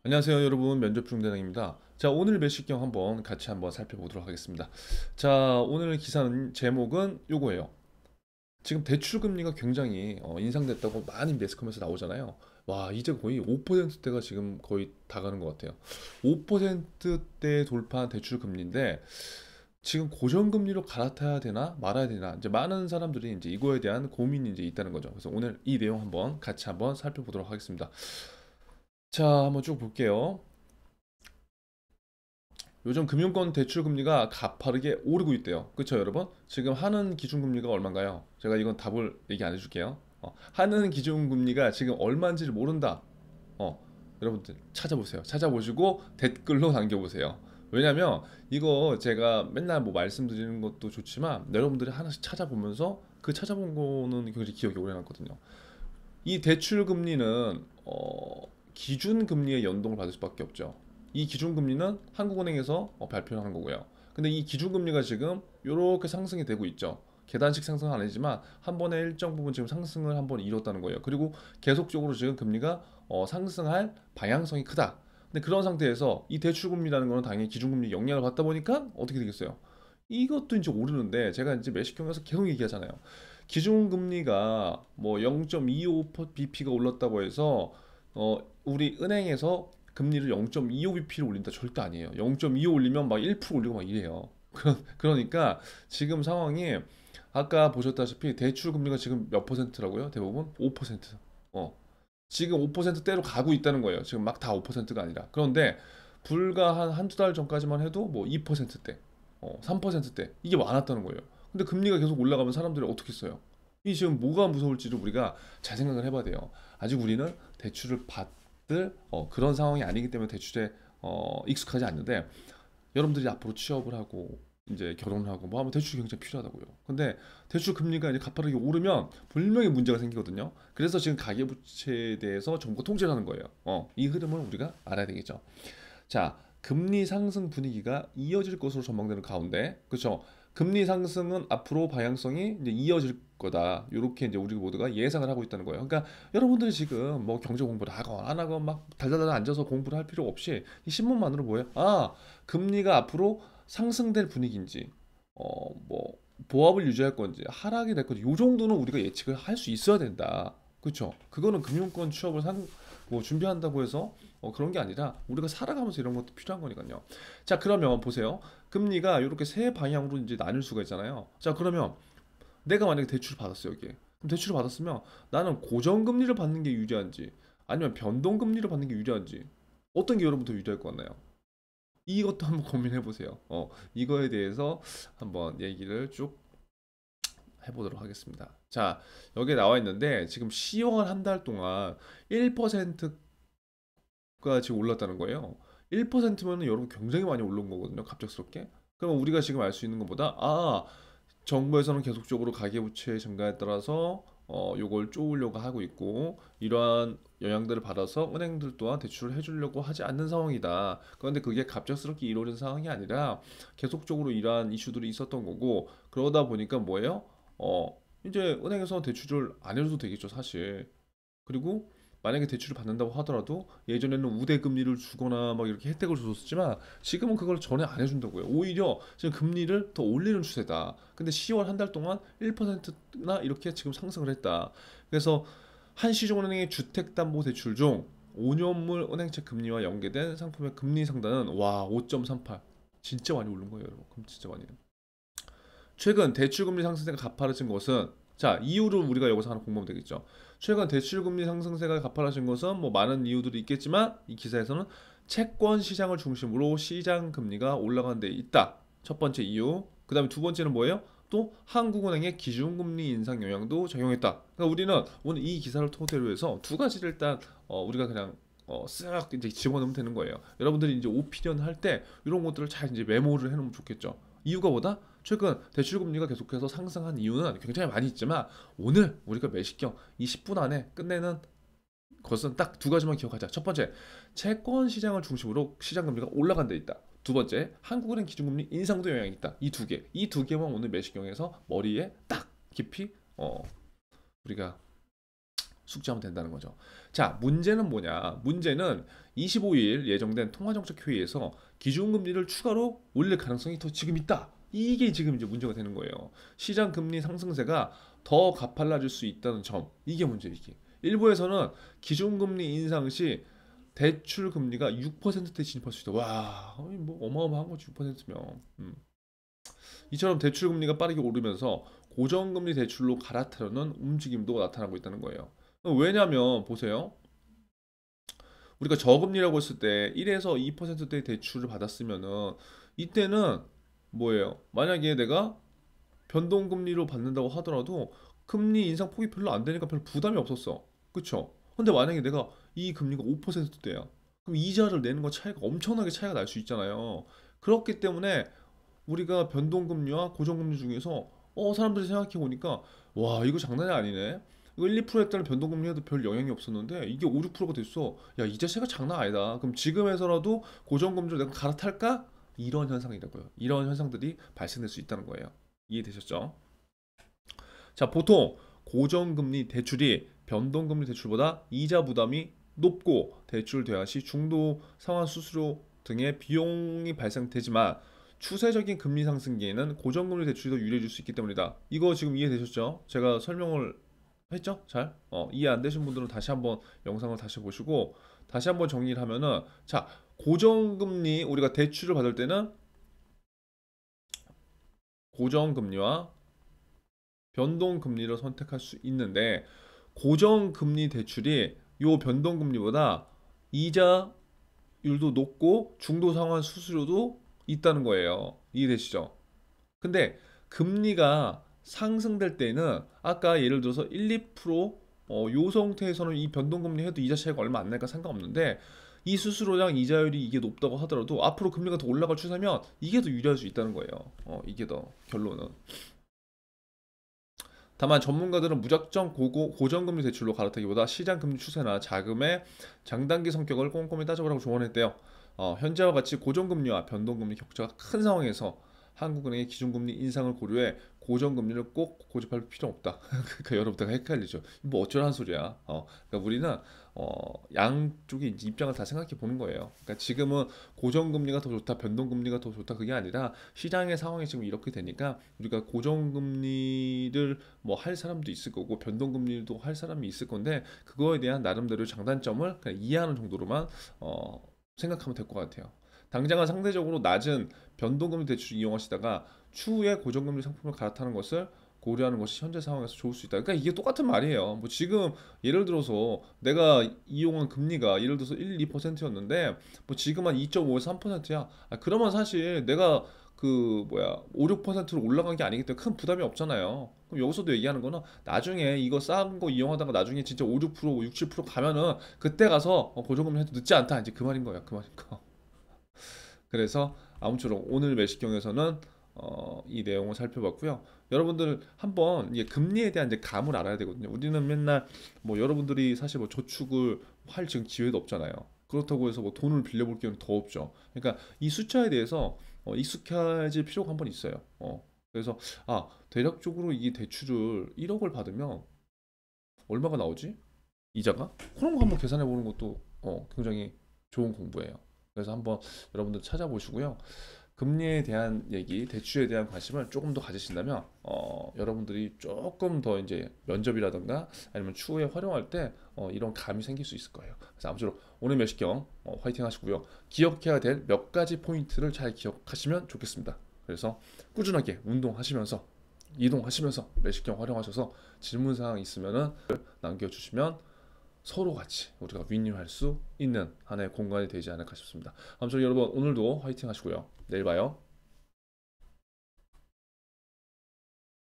안녕하세요 여러분, 면접중대장입니다. 자, 오늘 매식경 한번 살펴보도록 하겠습니다. 자, 오늘 기사는 제목은 요거예요. 지금 대출금리가 굉장히 인상됐다고 많이 매스컴에서 나오잖아요. 와, 이제 거의 5%대가 지금 거의 다 가는 것 같아요. 5%대 돌파한 대출금리인데 지금 고정금리로 갈아타야 되나 말아야 되나, 이제 많은 사람들이 이제 이거에 대한 고민이 이제 있다는 거죠. 그래서 오늘 이 내용 같이 한번 살펴보도록 하겠습니다. 자, 한번 쭉 볼게요. 요즘 금융권 대출 금리가 가파르게 오르고 있대요. 그쵸, 여러분? 지금 하는 기준금리가 얼마인가요? 제가 이건 답을 얘기 안 해줄게요. 하는 기준금리가 지금 얼마인지를 모른다. 어, 여러분들 찾아보세요. 찾아보시고 댓글로 남겨보세요. 왜냐면 이거 제가 맨날 뭐 말씀드리는 것도 좋지만 여러분들이 하나씩 찾아보면서 그 찾아본 거는 굉장히 기억에 오래 남거든요. 이 대출 금리는 기준 금리의 연동을 받을 수밖에 없죠. 이 기준 금리는 한국은행에서 발표를 하는 거고요. 근데 이 기준 금리가 지금 이렇게 상승이 되고 있죠. 계단식 상승은 아니지만 한 번에 일정 부분 지금 상승을 한 번 이뤘다는 거예요. 그리고 계속적으로 지금 금리가 상승할 방향성이 크다. 근데 그런 상태에서 이 대출 금리라는 거는 당연히 기준 금리 영향을 받다 보니까 어떻게 되겠어요? 이것도 이제 오르는데, 제가 이제 매식경에서 계속 얘기하잖아요. 기준금리가 뭐 0.25bp가 올랐다고 해서 우리 은행에서 금리를 0.25bp를 올린다 절대 아니에요. 0.25 올리면 막 1% 올리고 막 이래요. 그러니까 지금 상황이 아까 보셨다시피 대출 금리가 지금 몇 퍼센트라고요? 대부분 5%. 어. 지금 5%대로 가고 있다는 거예요. 지금 막 다 5%가 아니라. 그런데 불과 한 한두 달 전까지만 해도 뭐 2%대, 3%대 이게 많았다는 거예요. 근데 금리가 계속 올라가면 사람들이 어떻게 써요? 이 지금 뭐가 무서울지를 우리가 잘 생각을 해봐야 돼요. 아직 우리는 대출을 받을 그런 상황이 아니기 때문에 대출에 익숙하지 않는데, 여러분들이 앞으로 취업을 하고 이제 결혼을 하고 뭐 하면 대출이 굉장히 필요하다고요. 근데 대출 금리가 이제 가파르게 오르면 분명히 문제가 생기거든요. 그래서 지금 가계부채에 대해서 정부가 통제를 하는 거예요. 이 흐름을 우리가 알아야 되겠죠. 자, 금리 상승 분위기가 이어질 것으로 전망되는 가운데, 그렇죠? 금리 상승은 앞으로 방향성이 이제 이어질 거다. 이렇게 이제 우리 모두가 예상을 하고 있다는 거예요. 그러니까 여러분들이 지금 뭐 경제 공부를 하건 안 하건 막 달달달 앉아서 공부를 할 필요 없이 이 신문만으로 뭐예요? 아, 금리가 앞으로 상승될 분위기인지, 뭐 보합을 유지할 건지 하락이 될 건지 요 정도는 우리가 예측을 할 수 있어야 된다. 그렇죠? 그거는 금융권 취업을 뭐 준비한다고 해서 그런 게 아니라 우리가 살아가면서 이런 것도 필요한 거니까요. 자, 그러면 보세요. 금리가 이렇게 세 방향으로 이제 나뉠 수가 있잖아요. 자, 그러면 내가 만약에 대출을 받았어요, 여기에. 그럼 대출을 받았으면 나는 고정금리를 받는 게 유리한지 아니면 변동금리를 받는 게 유리한지, 어떤 게 여러분 더 유리할 것 같나요? 이것도 한번 고민해 보세요. 이거에 대해서 한번 얘기를 쭉 해보도록 하겠습니다. 자, 여기에 나와 있는데 지금 10월 한 달 동안 1%가 지금 올랐다는 거예요. 1%면 여러분 굉장히 많이 오른 거거든요. 갑작스럽게. 그럼 우리가 지금 알 수 있는 것보다, 정부에서는 계속적으로 가계부채 증가에 따라서 요걸 쪼으려고 하고 있고, 이러한 영향들을 받아서 은행들 또한 대출을 해주려고 하지 않는 상황이다. 그런데 그게 갑작스럽게 이루어진 상황이 아니라 계속적으로 이러한 이슈들이 있었던 거고, 그러다 보니까 뭐예요? 이제 은행에서 대출을 안 해줘도 되겠죠, 사실. 그리고 만약에 대출을 받는다고 하더라도 예전에는 우대 금리를 주거나 막 이렇게 혜택을 줬었지만 지금은 그걸 전혀 안 해준다고요. 오히려 지금 금리를 더 올리는 추세다. 근데 10월 한 달 동안 1%나 이렇게 지금 상승을 했다. 그래서 한시중은행의 주택담보대출 중 5년물 은행채 금리와 연계된 상품의 금리 상단은 와 5.38, 진짜 많이 오른 거예요, 여러분. 그럼 진짜 많이. 최근 대출금리 상승세가 가파르진 것은, 자, 이유를 우리가 여기서 하나 공부하면 되겠죠. 최근 대출금리 상승세가 가파르진 것은 뭐 많은 이유들이 있겠지만 이 기사에서는 채권 시장을 중심으로 시장 금리가 올라간 데 있다. 첫 번째 이유. 그 다음에 두 번째는 뭐예요? 또 한국은행의 기준금리 인상 영향도 작용했다. 그러니까 우리는 오늘 이 기사를 토대로 해서 두 가지를 일단 우리가 그냥 쓱 이제 집어넣으면 되는 거예요. 여러분들이 이제 오피니언 할 때 이런 것들을 잘 이제 메모를 해놓으면 좋겠죠. 이유가 뭐다? 최근 대출 금리가 계속해서 상승한 이유는 굉장히 많이 있지만 오늘 우리가 매식경 이 10분 안에 끝내는 것은 딱 두 가지만 기억하자. 첫 번째, 채권 시장을 중심으로 시장 금리가 올라간 데 있다. 두 번째, 한국은행 기준금리 인상도 영향이 있다. 이 두 개. 이 두 개만 오늘 매식경에서 머리에 딱 깊이 우리가 숙지하면 된다는 거죠. 자, 문제는 뭐냐? 문제는 25일 예정된 통화정책회의에서 기준금리를 추가로 올릴 가능성이 더 지금 있다. 이게 지금 이제 문제가 되는 거예요. 시장 금리 상승세가 더 가팔라질 수 있다는 점. 이게 문제예요, 이게. 일부에서는 기준금리 인상 시 대출 금리가 6%대 진입할 수 있다. 와, 뭐 어마어마한 거지 6%면. 이처럼 대출 금리가 빠르게 오르면서 고정금리 대출로 갈아타려는 움직임도 나타나고 있다는 거예요. 왜냐면 보세요. 우리가 저금리라고 했을 때 1에서 2%대 대출을 받았으면은 이때는 뭐예요? 만약에 내가 변동금리로 받는다고 하더라도 금리 인상 폭이 별로 안 되니까 별 부담이 없었어. 그쵸? 근데 만약에 내가 이 금리가 5%대야. 그럼 이자를 내는 거 차이가 엄청나게 차이가 날 수 있잖아요. 그렇기 때문에 우리가 변동금리와 고정금리 중에서 사람들이 생각해 보니까 와 이거 장난이 아니네. 이거 1, 2%였다는 변동금리 해도 별 영향이 없었는데 이게 5, 6%가 됐어. 야 이 자체가 장난 아니다. 그럼 지금에서라도 고정금리를 내가 갈아탈까? 이런 현상이라고요. 이런 현상들이 발생될 수 있다는 거예요. 이해되셨죠? 자, 보통 고정금리 대출이 변동금리 대출보다 이자 부담이 높고 대출 대화 시 중도 상환 수수료 등의 비용이 발생되지만 추세적인 금리 상승기에는 고정금리 대출이 더 유리해질 수 있기 때문이다. 이거 지금 이해되셨죠? 제가 설명을 했죠? 잘? 이해 안 되신 분들은 다시 한번 영상을 다시 보시고 다시 한번 정리를 하면은 자, 고정금리 우리가 대출을 받을 때는 고정금리와 변동금리를 선택할 수 있는데 고정금리 대출이 요 변동금리보다 이자율도 높고 중도상환 수수료도 있다는 거예요. 이해되시죠? 근데 금리가 상승될 때는 아까 예를 들어서 1, 2%요 상태에서는 이 변동금리 해도 이자 차이가 얼마 안 나니까 상관없는데 이 수수료랑 이자율이 이게 높다고 하더라도 앞으로 금리가 더 올라갈 추세면 이게 더 유리할 수 있다는 거예요. 이게 더 결론은. 다만 전문가들은 무작정 고정금리 대출로 갈아타기보다 시장 금리 추세나 자금의 장단기 성격을 꼼꼼히 따져보라고 조언했대요. 현재와 같이 고정금리와 변동금리 격차가 큰 상황에서 한국은행의 기준금리 인상을 고려해 고정금리를 꼭 고집할 필요 없다. 그러니까 여러분들 헷갈리죠. 뭐 어쩌라는 소리야. 그러니까 우리는 양쪽의 이제 입장을 다 생각해 보는 거예요. 그러니까 지금은 고정금리가 더 좋다, 변동금리가 더 좋다 그게 아니라 시장의 상황이 지금 이렇게 되니까 우리가 고정금리를 뭐 할 사람도 있을 거고 변동금리도 할 사람이 있을 건데 그거에 대한 나름대로 장단점을 그냥 이해하는 정도로만 생각하면 될 것 같아요. 당장은 상대적으로 낮은 변동금리 대출을 이용하시다가 추후에 고정금리 상품을 갈아타는 것을 고려하는 것이 현재 상황에서 좋을 수 있다. 그러니까 이게 똑같은 말이에요. 뭐 지금 예를 들어서 내가 이용한 금리가 예를 들어서 1, 2%였는데 뭐 지금 한 2.5에서 3%야. 그러면 사실 내가 그 뭐야 5, 6%로 올라간 게 아니기 때문에 큰 부담이 없잖아요. 그럼 여기서도 얘기하는 거는 나중에 이거 싼 거 이용하다가 나중에 진짜 5, 6%, 6, 7% 가면은 그때 가서 고정금리 해도 늦지 않다. 이제 그 말인 거야. 그 말인 거. 그래서 아무쪼록 오늘 매식경에서는 이 내용을 살펴봤고요. 여러분들 한번 이게 금리에 대한 이제 감을 알아야 되거든요. 우리는 맨날 뭐 여러분들이 사실 뭐 저축을 할 지금 기회도 없잖아요. 그렇다고 해서 뭐 돈을 빌려볼 기회는 더 없죠. 그러니까 이 숫자에 대해서 익숙해질 필요가 한번 있어요. 그래서 대략적으로 이 대출을 1억을 받으면 얼마가 나오지? 이자가? 그런 거 한번 계산해 보는 것도 굉장히 좋은 공부예요. 그래서 한번 여러분들 찾아보시고요. 금리에 대한 얘기, 대출에 대한 관심을 조금 더 가지신다면 여러분들이 조금 더 이제 면접이라든가 아니면 추후에 활용할 때 이런 감이 생길 수 있을 거예요. 그래서 아무쪼록 오늘 매식경 화이팅 하시고요. 기억해야 될 몇 가지 포인트를 잘 기억하시면 좋겠습니다. 그래서 꾸준하게 운동하시면서 이동하시면서 매식경 활용하셔서 질문사항 있으면은 남겨주시면 서로 같이 우리가 윈윈할 수 있는 하나의 공간이 되지 않을까 싶습니다. 아무쪼록 여러분 오늘도 화이팅 하시고요. 내일 봐요.